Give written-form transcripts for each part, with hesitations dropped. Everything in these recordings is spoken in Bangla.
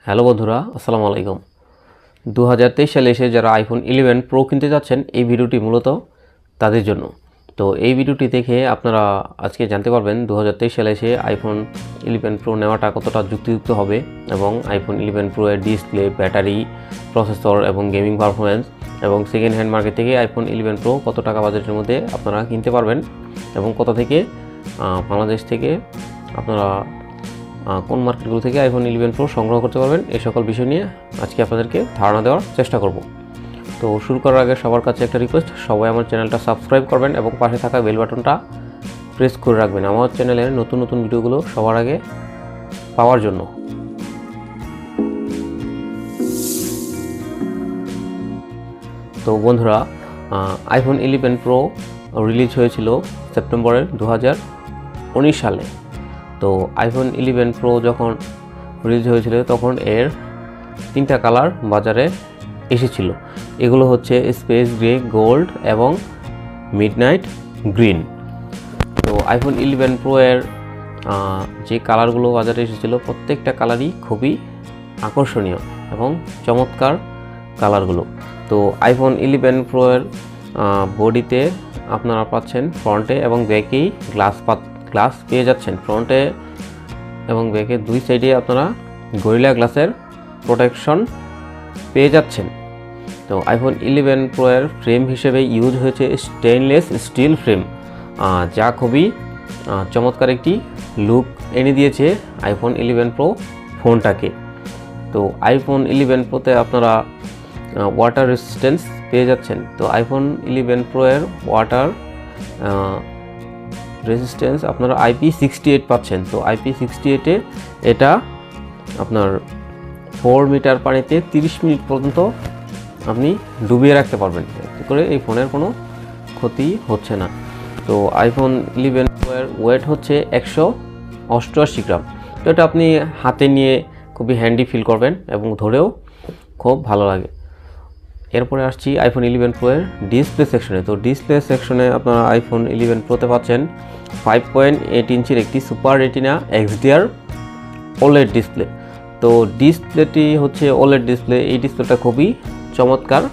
হ্যালো বন্ধুরা, আসসালামু আলাইকুম। 2023 সালে এসে যারা আইফোন 11 প্রো কিনতে যাচ্ছেন, এই ভিডিওটি মূলত তাদের জন্য। তো এই ভিডিওটি দেখে আপনারা আজকে জানতে পারবেন 2023 সালে এসে আইফোন 11 প্রো নেওয়াটা কতটা যুক্তিযুক্ত হবে এবং আইফোন 11 প্রো এর ডিসপ্লে, ব্যাটারি, প্রসেসর এবং গেমিং পারফরমেন্স এবং সেকেন্ড হ্যান্ড মার্কেট থেকে আইফোন 11 প্রো কত টাকা বাজেটের মধ্যে আপনারা কিনতে পারবেন এবং কত থেকে বাংলাদেশ থেকে আপনারা কোন মার্কেটগুলো থেকে আইফোন 11 প্রো সংগ্রহ করতে পারবেন, এই সকল বিষয় নিয়ে আজকে আপনাদেরকে ধারণা দেওয়ার চেষ্টা করব। তো শুরু করার আগে সবার কাছে একটা রিকোয়েস্ট, সবাই আমার চ্যানেলটা সাবস্ক্রাইব করবেন এবং পাশে থাকা বেল বাটনটা প্রেস করে রাখবেন আমার চ্যানেলের নতুন নতুন ভিডিওগুলো সবার আগে পাওয়ার জন্য। তো বন্ধুরা, আইফোন 11 প্রো রিলিজ হয়েছিল সেপ্টেম্বরের 2019 সালে। তো আইফোন 11 প্রো যখন রিলিজ হয়েছিল তখন এর 3টা কালার বাজারে এসেছিল। এগুলো হচ্ছে স্পেস গ্রে, গোল্ড এবং মিডনাইট গ্রিন। তো আইফোন 11 প্রো এর যে কালারগুলো বাজারে এসেছিল প্রত্যেকটা কালারই খুবই আকর্ষণীয় এবং চমৎকার কালারগুলো। তো আইফোন 11 প্রো এর বডিতে আপনারা পাচ্ছেন ফ্রন্টে এবং ব্যাকেই গ্লাস পেয়ে যাচ্ছেন। ফ্রন্টে এবং ব্যাকের দুই সাইডে আপনারা গরিলা গ্লাসের প্রোটেকশন পেয়ে যাচ্ছেন। তো আইফোন 11 প্রো এর ফ্রেম হিসেবে ইউজ হয়েছে স্টেইনলেস স্টিল ফ্রেম, যা খুবই চমৎকার একটি লুক এনে দিয়েছে আইফোন 11 প্রো ফোনটাকে। তো আইফোন 11 প্রোতে আপনারা ওয়াটার রেজিস্ট্যান্স পেয়ে যাচ্ছেন। তো আইফোন 11 প্রো এর ওয়াটার রেজিস্ট্যান্স আপনারা IP68 পাচ্ছেন। তো IP68 এ এটা আপনার 4 মিটার পানিতে 30 মিনিট পর্যন্ত আপনি ডুবিয়ে রাখতে পারবেন, এতে করে এই ফোনের কোনো ক্ষতি হচ্ছে না। তো আইফোন 11 প্রো এর ওয়েট হচ্ছে 188 গ্রাম। তো এটা আপনি হাতে নিয়ে খুবই হ্যান্ডি ফিল করবেন এবং ধরেও খুব ভালো লাগে। এরপরে আসছি আইফোন 11 প্রো এর ডিসপ্লে সেকশনে। তো ডিসপ্লে সেকশনে আপনারা আইফোন 11 প্রোতে পাচ্ছেন 5.8 ইঞ্চির একটি super retina XDR OLED display. তো ডিসপ্লেটি হচ্ছে OLED ডিসপ্লে। এই ডিসপ্লেটা খুবই চমৎকার,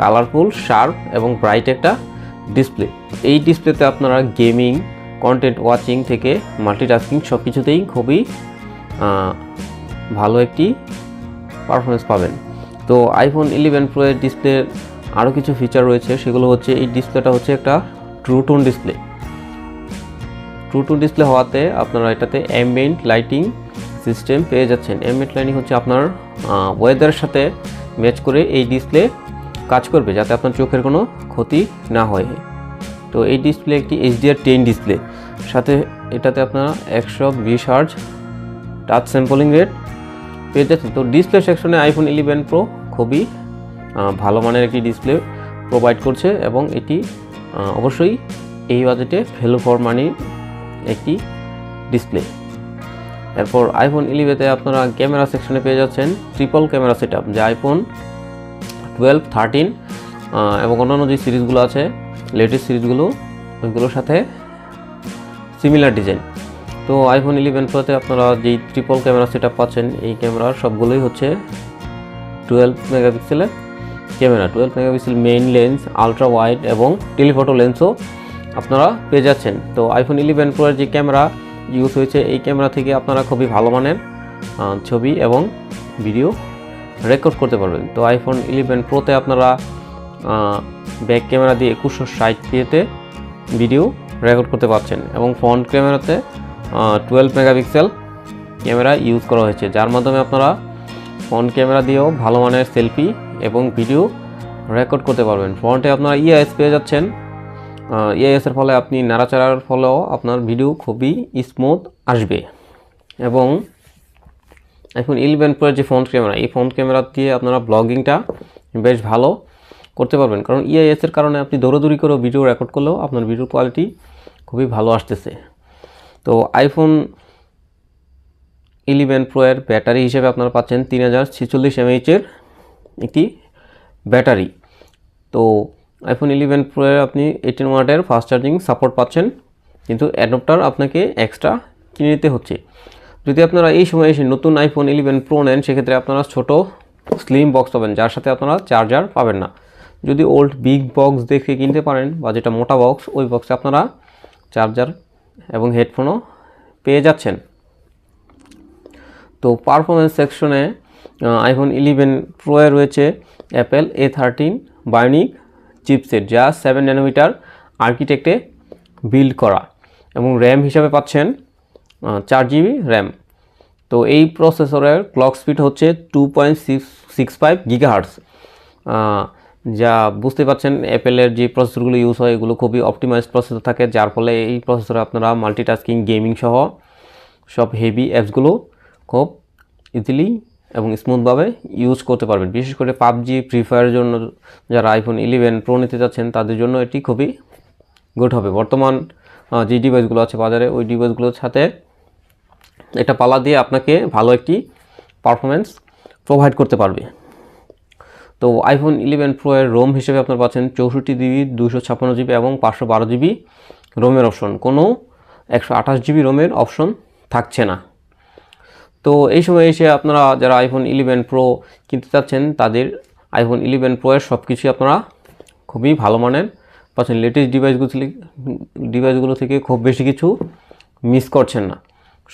কালারফুল, শার্প এবং ব্রাইট একটা ডিসপ্লে। এই ডিসপ্লেতে আপনারা গেমিং, কন্টেন্ট ওয়াচিং থেকে মাল্টিটাস্কিং সব কিছুতেই খুবই ভালো একটি পারফরমেন্স পাবেন। তো আইফোন 11 প্রো এর ডিসপ্লের আরও কিছু ফিচার রয়েছে, সেগুলো হচ্ছে এই ডিসপ্লেটা হচ্ছে একটা true tone display. True tone display হওয়াতে আপনারা এটাতে অ্যাম্বিয়েন্ট লাইটিং সিস্টেম পেয়ে যাচ্ছেন। অ্যাম্বিয়েন্ট লাইটিং হচ্ছে আপনার ওয়েদারের সাথে ম্যাচ করে এই ডিসপ্লে কাজ করবে, যাতে আপনার চোখের কোনো ক্ষতি না হয়। তো এই ডিসপ্লে একটি HDR10 ডিসপ্লে, সাথে এটাতে আপনারা 120 হার্জ টাচ স্যাম্পলিং রেট পেয়ে যাচ্ছেন। তো ডিসপ্লে সেকশনে আইফোন 11 প্রো খুবই ভালো মানের একটি ডিসপ্লে প্রোভাইড করছে এবং এটি অবশ্যই এই বাজেটে ভ্যালু ফর মানি একটি ডিসপ্লে। এরপর আইফোন 11-তে আপনারা ক্যামেরা সেকশনে পেয়ে যাচ্ছেন ট্রিপল ক্যামেরা সেটআপ, যা আইফোন 12, 13 এবং অন্যান্য যে সিরিজগুলো আছে লেটেস্ট সিরিজগুলো ওইগুলোর সাথে সিমিলার ডিজাইন। তো আইফোন 11 প্রোতে আপনারা যেই ট্রিপল ক্যামেরা সেটআপ পাচ্ছেন, এই ক্যামেরার সবগুলোই হচ্ছে 12 মেগাপিক্সেলের camera. 12 megapixel main lens, ultra wide এবং টেলিফটো লেন্সও আপনারা পেয়ে যাচ্ছেন। তো আইফোন 11 প্রোর যে ক্যামেরা ইউজ হয়েছে, এই ক্যামেরা থেকে আপনারা খুবই ভালো মানের ছবি এবং ভিডিও রেকর্ড করতে পারবেন। তো আইফোন 11 প্রোতে আপনারা ব্যাক ক্যামেরা দিয়ে 2160p-তে ভিডিও রেকর্ড করতে পারছেন এবং ফ্রন্ট ক্যামেরাতে 12 মেগাপিক্সেল ক্যামেরা ইউজ করা হয়েছে, যার মাধ্যমে আপনারা ফ্রন্ট ক্যামেরা দিয়েও ভালো মানের সেলফি এবং ভিডিও রেকর্ড করতে পারবেন। ফ্রন্টে আপনারা EIS পেয়ে যাচ্ছেন। EIS-এর ফলে আপনি নাড়াচাড়ার ফলেও আপনার ভিডিও খুবই স্মুথ আসবে। এবং আইফোন 11 প্রোর যে ফ্রন্ট ক্যামেরা, এই ফ্রন্ট ক্যামেরা দিয়ে আপনারা ব্লগিংটা বেশ ভালো করতে পারবেন, কারণ EIS-এর কারণে আপনি দৌড়াদৌড়ি করেও ভিডিও রেকর্ড করলেও আপনার ভিডিও কোয়ালিটি খুবই ভালো আসতেছে। তো আইফোন 11 প্রো এর ব্যাটারি হিসেবে আপনারা পাচ্ছেন 3046 mAh-এর একটি ব্যাটারি। তো আইফোন 11 প্রো এর আপনি 18 ওয়াটের ফাস্ট চার্জিং সাপোর্ট পাচ্ছেন, কিন্তু অ্যাডাপ্টার আপনাকে এক্সট্রা কিনে নিতে হচ্ছে। যদি আপনারা এই সময় এসে নতুন আইফোন 11 প্রো নেন, সেক্ষেত্রে আপনারা ছোট স্লিম বক্স পাবেন, যার সাথে আপনারা চার্জার পাবেন না। যদি ওল্ড বিগ বক্স দেখে কিনতে পারেন বা যেটা মোটা বক্স, ওই বক্সে আপনারা চার্জার এবং হেডফোনও পেয়ে যাচ্ছেন। তো পারফরমেন্স সেকশনে আইফোন 11 প্রোয়ে রয়েছে অ্যাপেল A13 বায়োনিক চিপসেট, যা 7 ন্যানোমিটার আর্কিটেক্টে বিল্ড করা, এবং র্যাম হিসাবে পাচ্ছেন 4GB র্যাম। তো এই প্রসেসরের ক্লক স্পিড হচ্ছে 2.65 গিগাহার্টজ, যা বুঝতে পারছেন অ্যাপেলের যে প্রসেসরগুলো ইউজ হয় এগুলো খুবই অপটিমাইজড প্রসেসর থাকে, যার ফলে এই প্রসেসরে আপনারা মাল্টিটাস্কিং, গেমিং সহ সব হেভি অ্যাপসগুলো খুব ইজিলি এবং স্মুথভাবে ইউজ করতে পারবেন। বিশেষ করে পাবজি, ফ্রি ফায়ারের জন্য যারা আইফোন 11 প্রো নিতে যাচ্ছেন তাদের জন্য এটি খুবই গুড হবে। বর্তমান যে ডিভাইসগুলো আছে বাজারে, ওই ডিভাইসগুলোর সাথে এটা পাল্লা দিয়ে আপনাকে ভালো একটি পারফরমেন্স প্রোভাইড করতে পারবে। তো আইফোন 11 প্রো এর রোম হিসেবে আপনারা পাচ্ছেন 64GB, 256GB এবং 512GB রোমের অপশন। কোনো 128GB রোমের অপশন থাকছে না। তো এই সময় এসে আপনারা যারা আইফোন 11 প্রো কিনতে চাচ্ছেন, তাদের আইফোন 11 প্রো এর সব কিছুই আপনারা খুবই ভালো মানের পাচ্ছেন। লেটেস্ট ডিভাইসগুলো থেকে খুব বেশি কিছু মিস করছেন না।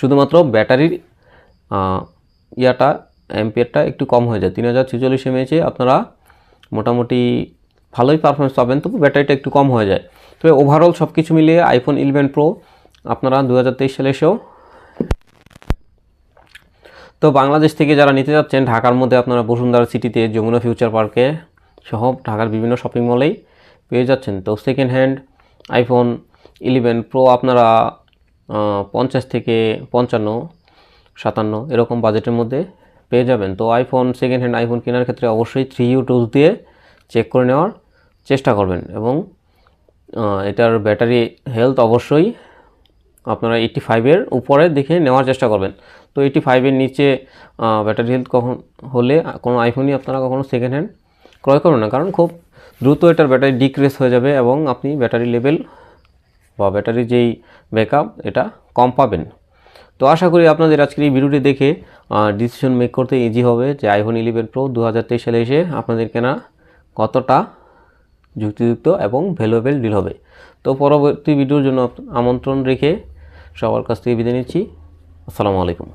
শুধুমাত্র ব্যাটারির অ্যাম্পিয়ারটা একটু কম হয়ে যায়। 3046 mAh আপনারা মোটামুটি ভালোই পারফরমেন্স পাবেন, তবু ব্যাটারিটা একটু কম হয়ে যায়। তবে ওভারঅল সব কিছু মিলিয়ে আইফোন 11 প্রো আপনারা 2023 সালে এসেও, তো বাংলাদেশ থেকে যারা নিতে যাচ্ছেন, ঢাকার মধ্যে আপনারা বসুন্ধরা সিটিতে, যমুনা ফিউচার পার্কে সহ ঢাকার বিভিন্ন শপিং মলেই পেয়ে যাচ্ছেন। তো সেকেন্ড হ্যান্ড আইফোন 11 প্রো আপনারা 50 থেকে 55, 57 এরকম বাজেটের মধ্যে পেয়ে যাবেন। তো সেকেন্ড হ্যান্ড আইফোন কেনার ক্ষেত্রে অবশ্যই 3U টুলস দিয়ে চেক করে নেওয়ার চেষ্টা করবেন, এবং এটার ব্যাটারি হেলথ অবশ্যই আপনারা 85-এর উপরে দেখে নেওয়ার চেষ্টা করবেন। তো 85-এর নিচে ব্যাটারি হেলথ হলে কোনো আইফোনই আপনারা কখনো সেকেন্ড হ্যান্ড ক্রয় করবেন না, কারণ খুব দ্রুত এটার ব্যাটারি ডিক্রিজ হয়ে যাবে এবং আপনি ব্যাটারি লেভেল বা ব্যাটারি যেই ব্যাকআপ এটা কম পাবেন। তো আশা করি আপনাদের আজকের এই ভিডিওটি দেখে ডিসিশন মেক করতে ইজি হবে যে আইফোন 11 প্রো 2023 সালে এসে আপনাদের কেনা কতটা যুক্তিযুক্ত এবং ভ্যালুয়েবল ডিল হবে। তো পরবর্তী ভিডিওর জন্য আমন্ত্রণ রেখে সবার কাছ থেকে বিদায় নিচ্ছি। আসসালামু আলাইকুম।